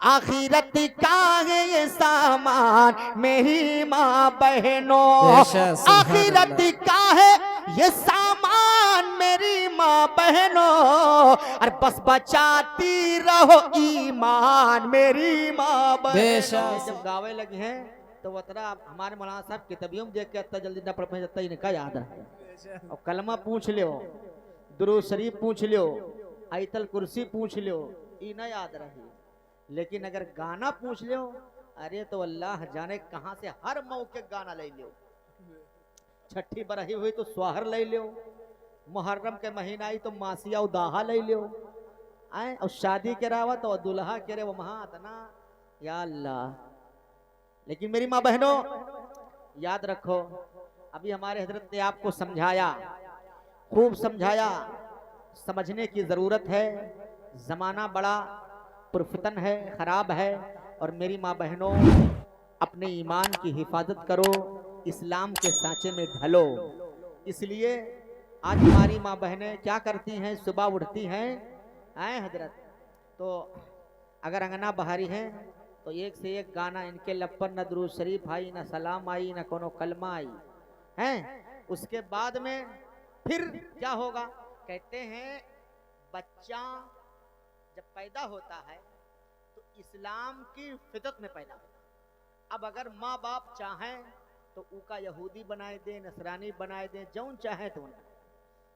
आखिरत का है ये सामान मेरी माँ बहनों, आखिरत का है ये सामान मेरी माँ बहनों, और बस बचाती रहो ईमान मेरी माँ बहनों। जब गावे लगे हैं तो वतरा हमारे मौलाना साहब किताबियों में देख के इतना जल्दी ना पढ़ पाए जाता इनका याद है। और कलमा पूछ लो, दुरूद शरीफ पूछ लो, आयतल कुर्सी पूछ लो, ई ना याद रही। लेकिन अगर गाना पूछ लो, अरे तो अल्लाह जाने कहां से हर मौके गाना ले लो। छठी बरही हुई तो सुहार ले लो, मुहर्रम के महीना आई तो मासिया उदाहा ले लो, आए और शादी के रावा तो दुल्हा के रे वो महातना, या अल्लाह। लेकिन मेरी माँ बहनों याद रखो, अभी हमारे हजरत ने आपको समझाया, खूब समझाया, समझने की जरूरत है। जमाना बड़ा पुरफितन है, खराब है, और मेरी माँ बहनों अपने ईमान की हिफाजत करो, इस्लाम के सांचे में ढलो। इसलिए आज हमारी माँ बहनें क्या करती हैं, सुबह उठती हैं, आए हजरत, तो अगर अंगना बहारी है तो एक से एक गाना इनके लब पर, न दुरूद शरीफ आई, न सलाम आई, न कोनो कलमा आई है। उसके बाद में फिर क्या होगा, कहते हैं बच्चा जब पैदा होता है तो इस्लाम की फितरत में पैदा होता है। अब अगर माँ बाप चाहें तो उका यहूदी बनाए दे, नसरानी बनाए दे, जौन चाहे तो उनका।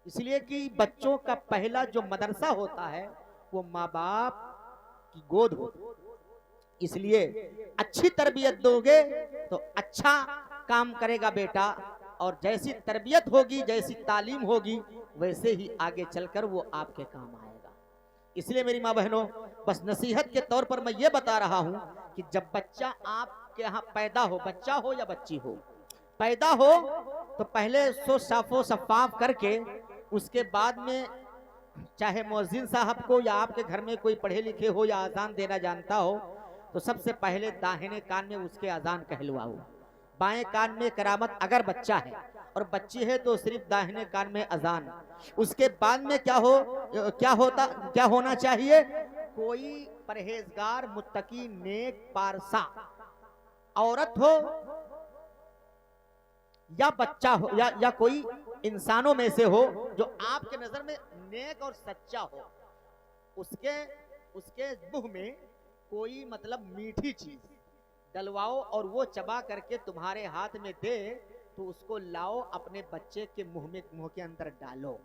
इसलिए कि बच्चों का पहला जो मदरसा होता है वो माँ बाप की गोद होती। इसलिए अच्छी तरबियत दोगे तो अच्छा काम करेगा बेटा, और जैसी तरबियत होगी, जैसी तालीम होगी, वैसे ही आगे चलकर वो आपके काम आएगा। इसलिए मेरी माँ बहनों बस नसीहत के तौर पर मैं ये बता रहा हूं कि जब बच्चा आपके यहाँ पैदा हो, बच्चा हो या बच्ची हो, पैदा हो तो पहले सो साफो शफाफ करके, उसके बाद में चाहे मुअज्जिन साहब को या आपके घर में कोई पढ़े लिखे हो या अजान देना जानता हो, तो सबसे पहले दाहिने कान में उसके अजान कहलवाओ, बाएं कान में करामत अगर बच्चा है, और बच्ची है तो सिर्फ दाहिने कान में अजान। उसके बाद में क्या होना चाहिए, कोई परहेजगार मुत्तकी नेक पारसा औरत हो या बच्चा हो या कोई इंसानों में से हो जो आपके नजर में नेक और सच्चा हो, उसके मुंह में कोई मतलब मीठी चीज डलवाओ और वो चबा करके तुम्हारे हाथ में दे, तो उसको लाओ अपने बच्चे के मुंह के अंदर डालो।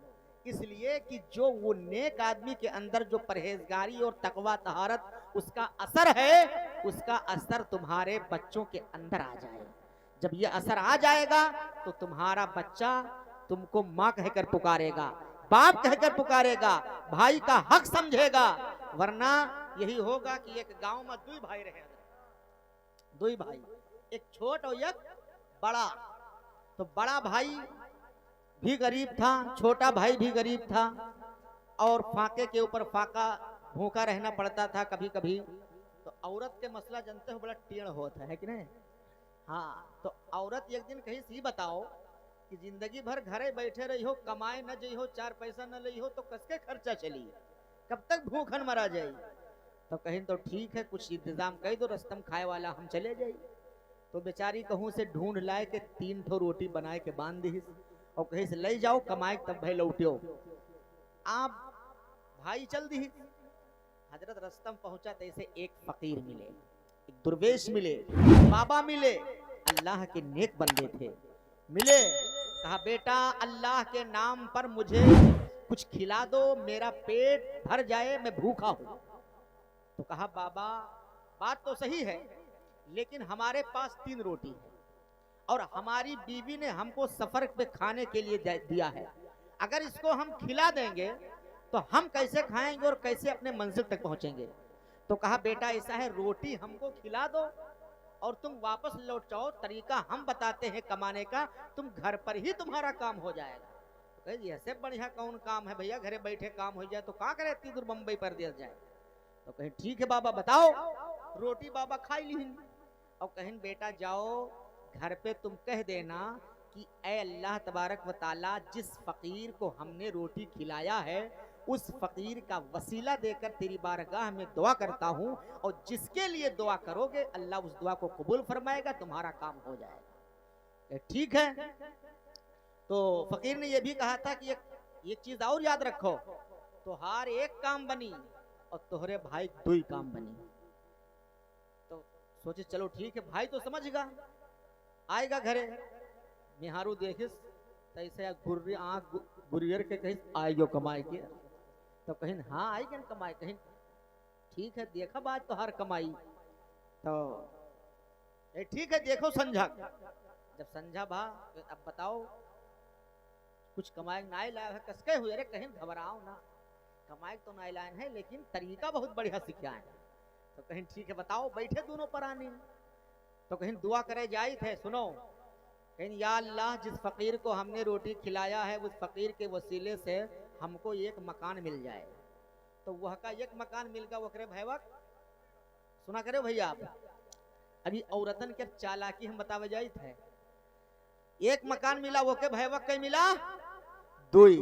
इसलिए कि जो वो नेक आदमी के अंदर जो परहेजगारी और तकवा तहारत उसका असर है, उसका असर तुम्हारे बच्चों के अंदर आ जाए। जब ये असर आ जाएगा तो तुम्हारा बच्चा तुमको माँ कहकर पुकारेगा, बाप कहकर पुकारेगा, भाई का हक समझेगा। वरना यही होगा कि एक गांव में दुई भाई रहे, दुई भाई, एक छोट और एक बड़ा। तो बड़ा भाई भी गरीब था, छोटा भाई भी गरीब था, और फाके के ऊपर फाका भूखा रहना पड़ता था कभी कभी। तो औरत के मसला जानते हो बड़ा टेढ़ होता है कि नहीं। हाँ, तो औरत एक दिन कहीं सी बताओ कि जिंदगी भर घरे बैठे रही हो, कमाए न जई हो, चार पैसा न लई हो, तो कसके खर्चा चली, कब तक भूखन मरा जाए। तो कहीं तो ठीक है, कुछ इंतजाम कर दो, रस्तम खाए वाला हम चले जाए। तो बेचारी कहूँ से ढूंढ लाए के 3 ठो रोटी बनाए के बांध दी, और कहीं से ले जाओ कमाए तब भाई लौटियो। आप भाई चल दी। हजरत रस्तम पहुंचा तो ऐसे एक फकीर मिले, एक दुर्वेश मिले, बाबा मिले, अल्लाह के नेक बंदे थे, मिले। कहा बेटा अल्लाह के नाम पर मुझे कुछ खिला दो, मेरा पेट भर जाए, मैं भूखा हूं। तो कहा बाबा बात तो सही है, लेकिन हमारे पास 3 रोटी है और हमारी बीवी ने हमको सफर पे खाने के लिए दिया है, अगर इसको हम खिला देंगे तो हम कैसे खाएंगे और कैसे अपने मंजिल तक पहुंचेंगे। तो कहा बेटा ऐसा है, रोटी हमको खिला दो और तुम वापस लौट जाओ, तरीका हम बताते हैं कमाने का, तुम घर पर ही तुम्हारा काम हो जाएगा। तो कहे ऐसे बढ़िया कौन काम है भैया, घरे बैठे काम हो जाए तो क्या करे, इतनी दूर बम्बई पर दिया जाए। तो कहें ठीक है बाबा बताओ। रोटी बाबा खाई ली, और कहें बेटा जाओ घर पे तुम कह देना कि ऐ अल्लाह तबारक व ताला, जिस फकीर को हमने रोटी खिलाया है उस फकीर का वसीला देकर तेरी बारगाह में दुआ करता हूं, और जिसके लिए दुआ करोगे अल्लाह उस दुआ को कबूल फरमाएगा, तुम्हारा काम हो जाएगा। ठीक है। तो फकीर ने यह भी कहा था कि एक चीज और याद रखो, तुहार एक काम बनी और तोहरे भाई दो ही काम बनी। तो सोचे चलो ठीक है, भाई तो समझगा, आएगा घरे, निहारू देखिस तैसे गुर्री आंख गुरियर के कहीं आएगो कमाई के, तो कहीं हाँ आएगी कमाई, कहीं ठीक है देखा बात तो हर कमाई, तो ठीक है देखो समझा। जब समझा भा अब बताओ कुछ कमाई नाई लाया है, कसके हुए, अरे कहीं घबराओ ना, कमाई तो नाई लाइन है लेकिन तरीका बहुत बढ़िया सीखा है। तो कहीं ठीक है बताओ, बैठे दोनों परानी, तो कहीं दुआ करे जाई थे, सुनो कहीं या अल्लाह जिस फकीर को हमने रोटी खिलाया है उस फकीर के वसीले से हमको एक मकान मिल जाए। तो वह का एक मकान मिल गया, वो करे भैया सुना करे भैया आप, अभी औरतन के चालाकी हम बतावे जाई थे, एक मकान मिला वो के भैया कहीं मिला दुई।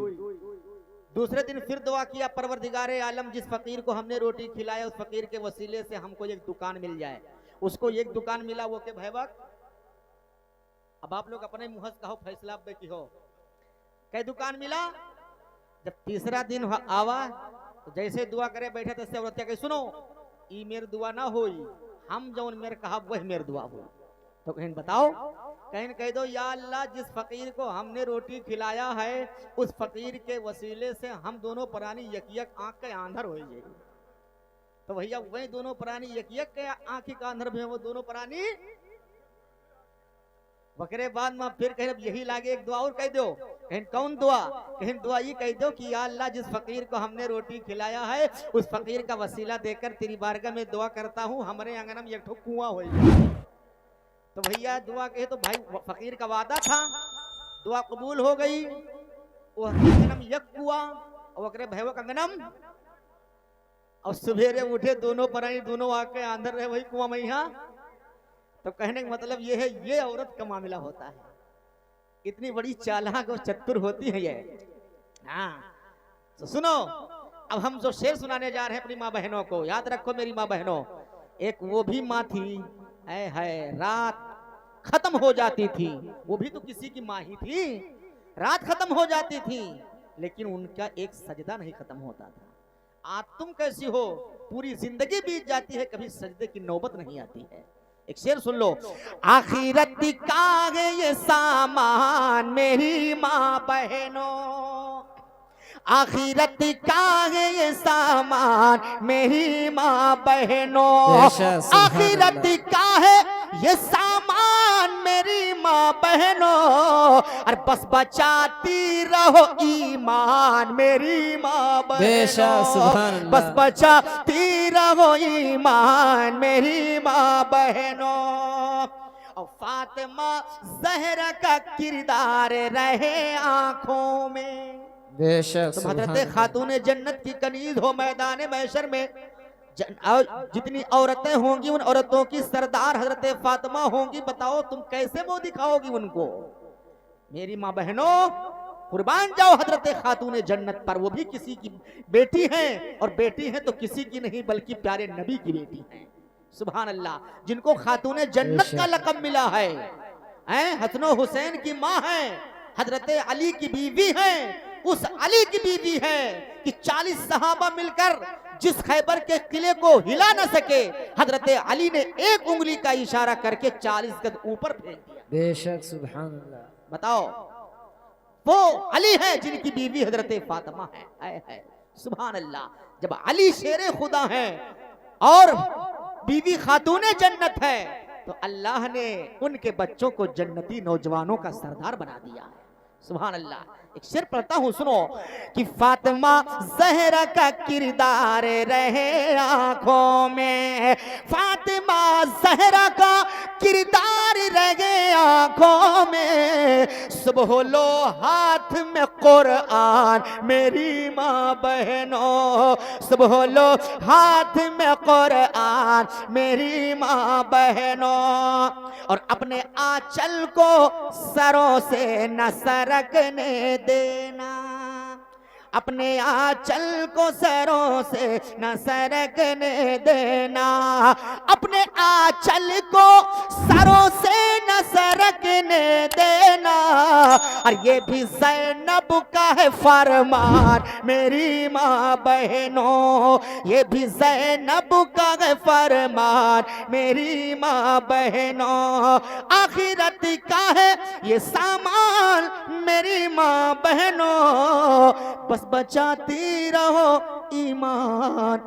दूसरे दिन फिर दुआ किया, परवरदिगारे आलम जिस फकीर को हमने रोटी खिलाया उस फकीर के वसीले से हमको एक दुकान मिल जाए। उसको एक दुकान मिला, वो के भैया अब आप लोग अपने मुंह से कहो फैसला अब की हो, कई दुकान मिला। जब तीसरा दिन आवा तो जैसे दुआ करे बैठे तैसे औरत कही सुनो ई मेर दुआ ना होई, हम जौन मेरे कहा वही मेर दुआ हो। तो कहीं बताओ, कहीं कह दो या अल्लाह जिस फकीर को हमने रोटी खिलाया है उस फकीर के वसीले से हम दोनों प्राणी यकियक आंख के आंधर हो जाए। तो भैया वही दोनों प्राणी यकियक के आंखी का आंधर भी वो दोनों प्राणी बकरे बाद में फिर कहीं यही लागे एक दुआ और कह दो, कहीं कौन दुआ, कहीं दुआ ये कह दो कि या अल्लाह जिस फकीर को हमने रोटी खिलाया है उस फकीर का वसीला देकर तेरी बारगाह में दुआ करता हूँ हमारे आंगन में एक ठो कुआं हो जाए। तो भैया दुआ कहे तो भाई फकीर का वादा था, दुआ कबूल हो गई, वो आंगनम एक कुआं और वकरे भैया आंगनम, और सवेरे उठे दोनों पराई दोनों आके अंदर रहे वही कुआं में। यहाँ तो कहने का मतलब ये है, ये औरत का मामला होता है, इतनी बड़ी चालाक और चतुर होती है ये। हाँ तो सुनो, अब हम जो शेर सुनाने जा रहे हैं अपनी माँ बहनों को, याद रखो मेरी माँ बहनों, एक वो भी माँ थी है रात खत्म हो जाती थी, वो भी तो किसी की माँ ही थी, रात खत्म हो जाती थी लेकिन उनका एक सजदा नहीं खत्म होता था। आज तुम कैसी हो, पूरी जिंदगी बीत जाती है, कभी सजदे की नौबत नहीं आती है। एक शेर सुन लो, आखिरत का है ये सामान मेरी माँ बहनों, आखिरत का है ये सामान मेरी माँ बहनों, आखिरत का है ये सामान मेरी माँ बहनों, और बस बचाती रहो ईमान मेरी माँ बहनों, बस बचाती रहो ईमान मेरी माँ बहनों। और फातिमा ज़हरा का किरदार रहे आंखों में, तो हजरत खातून जन्नत की कनीज हो मैदान महशर में, जितनी औरतें होंगी उन औरतों की सरदार हजरत फातिमा होंगी। बताओ तुम कैसे मुंह दिखाओगी उनको। मेरी माँ बहनों कुर्बान जाओ हजरत खातून जन्नत पर, वो भी किसी की बेटी हैं, और बेटी हैं तो किसी की नहीं बल्कि प्यारे नबी की बेटी हैं। सुभान अल्लाह, जिनको खातून जन्नत का लक़ब मिला है, हसन हुसैन की माँ है, हजरत अली की बीवी है, उस अली की बीवी है कि 40 सहाबा मिलकर जिस खैबर के किले को हिला न सके, हजरत अली ने एक उंगली का इशारा करके 40 गज ऊपर फेंक दिया। बेशक सुभान अल्लाह। बताओ वो अली है जिनकी बीवी हजरत फातिमा है। सुभान अल्लाह, जब अली शेरे खुदा है और बीवी खातूने जन्नत है तो अल्लाह ने उनके बच्चों को जन्नती नौजवानों का सरदार बना दिया है। सुभान अल्लाह। एक शेर पढ़ता हूँ सुनो, कि फातिमा ज़हरा का किरदार रहे आंखों में, फातिमा ज़हरा का किरदार रहे आंखों में, सुबह लो हाथ में कुरान मेरी माँ बहनों, सुबह लो हाथ में कुरान मेरी माँ बहनों, और अपने आंचल को सरों से न सरकने देना, अपने आंचल को सरों से न सरकने देना, अपने आंचल को सरों से न सरकने देना। और ये भी ज़ैनब का है फरमान मेरी माँ बहनों, ये भी ज़ैनब का है फरमान मेरी माँ बहनों। आखिरत का है ये सामान मेरी माँ बहनों, बस बचाती रहो ईमान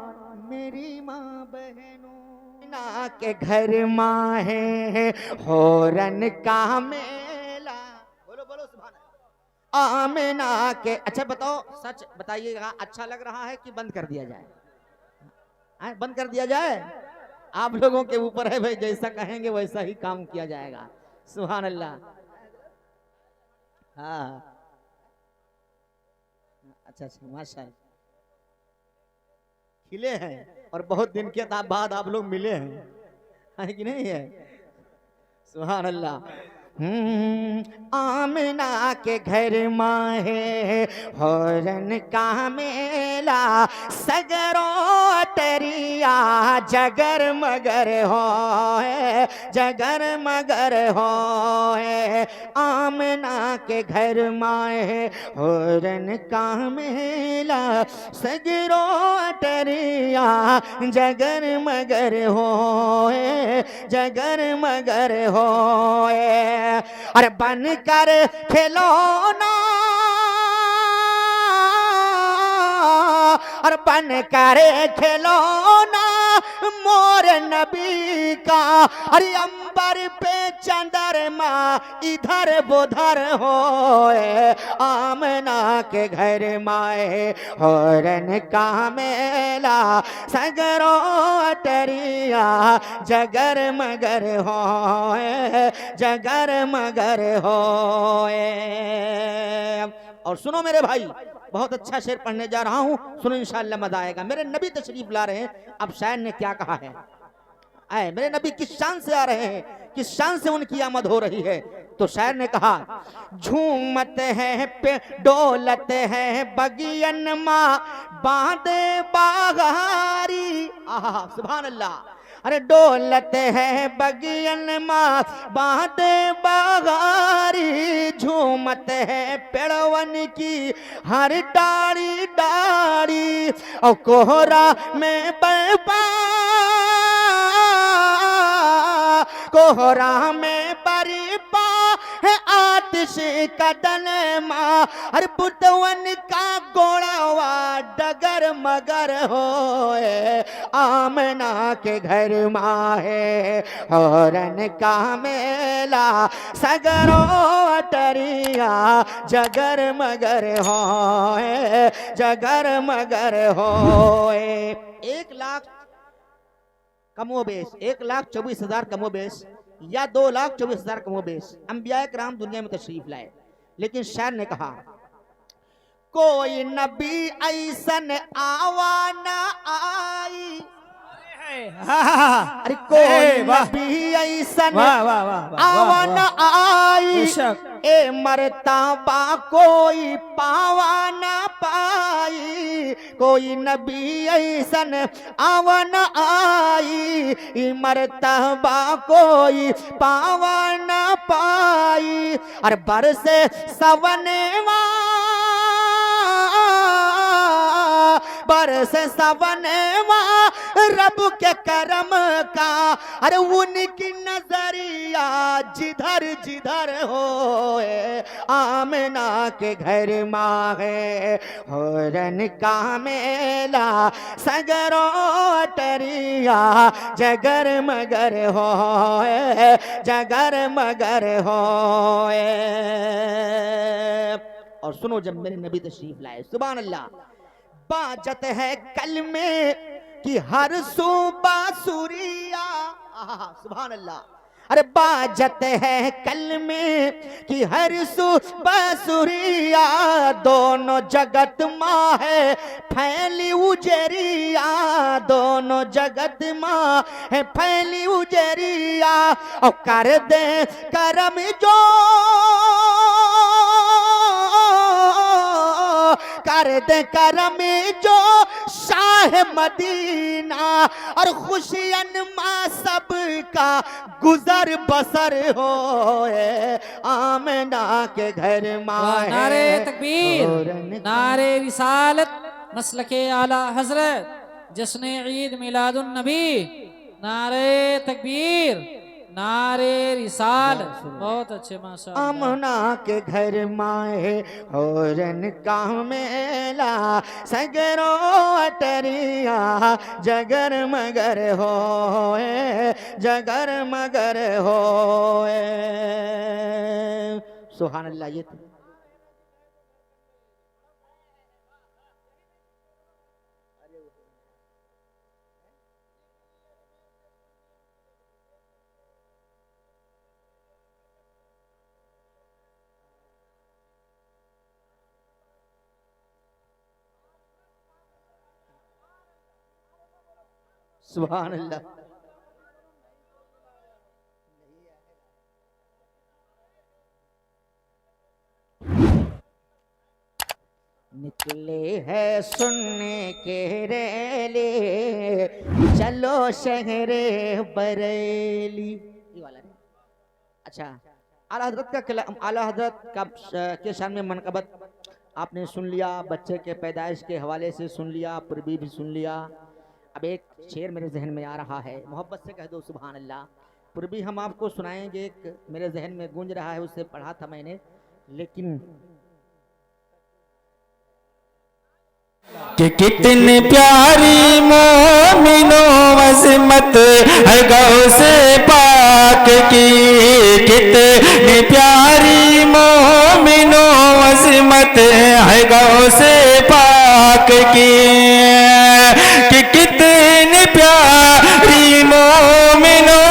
मेरी माँ बहनों। ना के घर माँ है होरन का मेला, बोलो बोलो सुभान अल्लाह। आमिना के, अच्छा बताओ सच बताइएगा, अच्छा लग रहा है कि बंद कर दिया जाए? बंद कर दिया जाए? आप लोगों के ऊपर है भाई, जैसा कहेंगे वैसा ही काम किया जाएगा। सुभान अल्लाह। हाँ अच्छा माशाअल्लाह, खिले हैं और बहुत दिन के बाद आप लोग मिले हैं, है कि नहीं है? सुभान अल्लाह। आमिना के घर माँ है होरन का मेला, सगरों तरिया जगर मगर हो है, जगर मगर हो है। आमिना के घर माँ है होरन का मेला, सगरों तरिया जगर मगर हो है, जगर मगर हो है। अरे बन कर खिलौना, और बन कर खिलौना मोर नबी का, अरे अंबर पे चंद्रमा इधर बुधर होए। आमना के घर माए होरन का मेला, सगरों तरिया जगर मगर होए, जगर मगर होए। और सुनो मेरे भाई, बहुत अच्छा शेर पढ़ने जा रहा हूं, सुनो इंशाअल्लाह मजा आएगा। मेरे नबी तशरीफ ला रहे हैं, अब शायर ने क्या कहा है। आए मेरे नबी किस शान से आ रहे हैं, किस शान से उनकी आमद हो रही है। तो शायर ने कहा, झूमत है पे डोलत है बगियन माँ बांधे बागारी। आहा सुभान अल्लाह। अरे डोलत है बगियन माँ बांधे बागारी, झूमत है पेड़वन की हर डाड़ी डाड़ी, और कोहरा में बरपा, कोहरा में बरपा है आतिश का डलमा। अरे बुद्धवन का गोड़ावा डगर मगर होए। आमना के घर माँ है होरन का मेला, सगरों तरिया जगर मगर होए, जगर मगर होए। 1,00,000 कमोबेश, 1,24,000 कमोबेश, या 2,24,000 कमोबेश अंबिया किराम दुनिया में तशरीफ लाए। लेकिन शायर ने कहा, कोई नबी ऐसन आवा ना आई। अरे कोई नबी ऐसन आवा ना आई, ए मर्तबा कोई पावा ना पाई। कोई नबी ऐसन आवा ना आई, ए मर्तबा कोई पावा ना पाई। अरे बरसे सवनेवा, बरस सवनेवा रब के करम का। अरे उनकी नजरिया जिधर जिधर होए। आमना के घर माँ है होरन का मेला, सगरों तरिया जगर मगर होए, जगर मगर होए। और सुनो, जब मेरे नबी तशरीफ लाए, सुभान अल्लाह, बाजत है कल में कि हर सुबह सूरिया। सुभान अल्लाह। अरे बाजत है कल में कि हर सुबह सूरिया, दोनों जगत माँ है फैली उजरिया, दोनों जगत माँ है फैली उजरिया। और कर दे करम जो, कर दे करम जो शाह मदीना, और खुशियन माँ सब का गुजर बसर हो आमना के घर माँ। नारे तकबीर, नारे रिसालत, मसलके आला हजरत, जश्न ईद मिलादुन नबी। नारे तकबीर, नारे रिसाल। बहुत अच्छे माशाअल्लाह। आमना के घर माए औरन का मेला, सगरो अटरिया जगर मगर होए, जगर मगर होए। सुभान अल्लाह। ये सुभान अल्लाह। निकले है सुनने के रेले, चलो शहरे बरेली। ये वाला है। अच्छा, आला हजरत का कलाम, आला हजरत का के शान में मनकबत आपने सुन लिया, बच्चे के पैदाइश के हवाले से सुन लिया, पूर्वी भी सुन लिया। अब एक शेर मेरे जहन में आ रहा है, मोहब्बत से कह दो सुभान अल्लाह। पूर्वी हम आपको सुनाएंगे, एक मेरे जहन में गूंज रहा है, उससे पढ़ा था मैंने, लेकिन कि कितनी प्यारी मोमिनो अज़मत है गौसे पाक की, कितनी प्यारी मोमिनो अज़मत है गौसे पाक की, कि कितनी प्यारी मोमिनो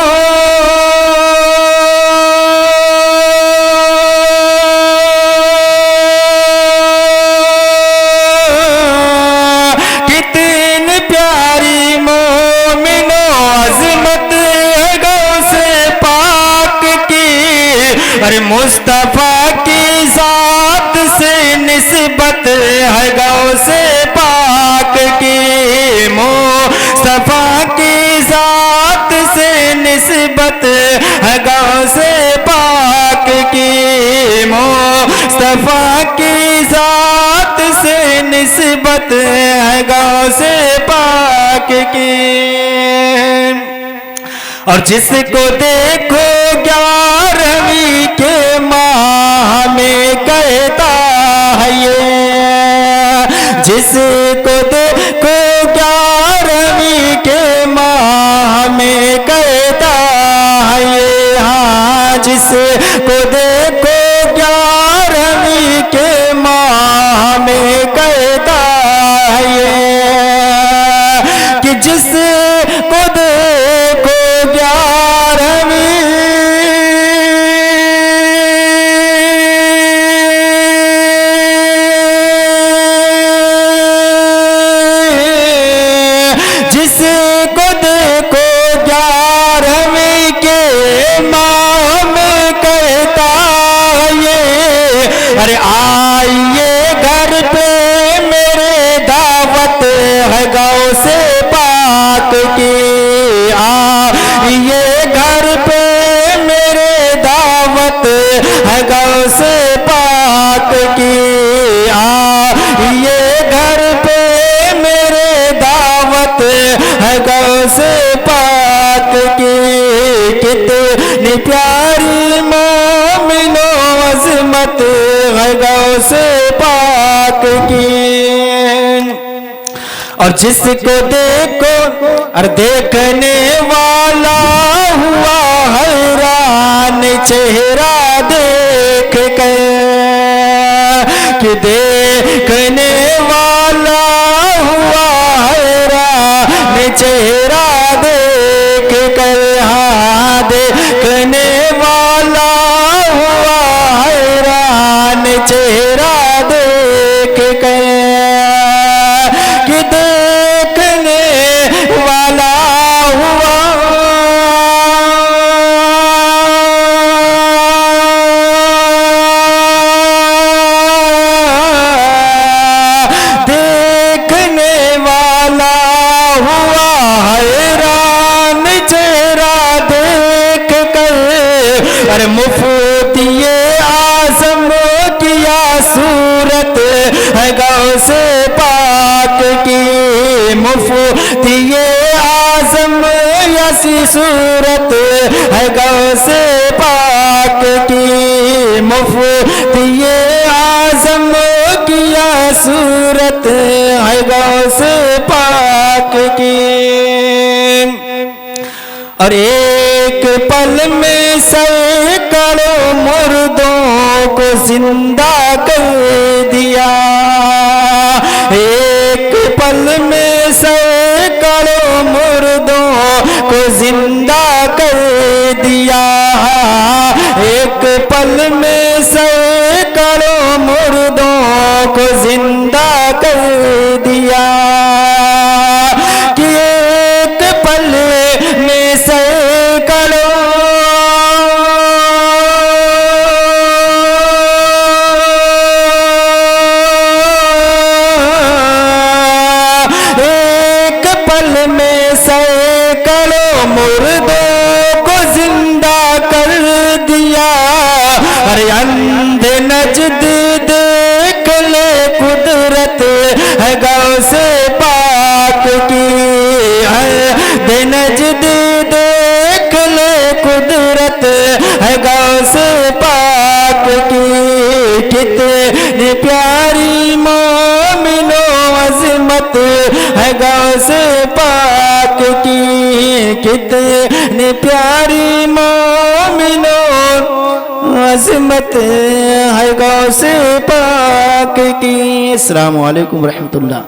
मुस्तफा की जात से निस्बत है गौसे पाक की, मुस्तफा की जात से निस्बत है गौसे पाक की, मुस्तफा की जात से निस्बत है गौसे पाक की। और जिसको देखो 11वीं के माह में कहता है ये, जिसको देखो 11वीं के माह में कहता है ये, हाँ जिसको देखो 11वीं के माह में कहता है ये, कि जिसको देखो 11वीं के माह में कहता ये, अरे आइए घर पे मेरे दावत है गौसे पाक की, आइए घर पे मेरे दावत है गौसे पाक की, आइए घर पे मेरे दावत है गौसे पाक की, कितनी प्यारी मोमिनो अज़मत है गौसे पाक की। और जिसको देखो और देखने वाला हुआ हैरान चेहरा देख कर, कि देखने वाला हुआ हैरान चेहरा देख कर, हाँ देखने वाला हुआ हैरान चेहरा देख कर, कि देखने वाला हुआ अरे मुफ्ती आजम किया सूरत है गौसे पाक की, मुफ्ती आजम ऐसी सूरत है गौसे पाक की, मुफ्ती आजम किया सूरत है गौसे पाक की। और एक पल में सैकड़ों मुर्दों को जिंदा कर दिया, एक पल में सैकड़ों मुर्दों को जिंदा कर दिया, एक पल में सैकड़ों मुर्दों को जिंदा कर दिया, कि एक पल में सैकड़ों मुर्दों को जिंदा कर दिया। अरे अंधे नजद देख ले कुदरत है गौसे पाक की, अंधे नजद देख ले कुदरत है गौसे पाक की, कितनी प्यारी मोमिनो अज़मत है गौसे पाक की, कितनी प्यारी मोमिनो अज़मत है गौसे पाक की। अस्सलामु अलैकुम रहमतुल्लाह।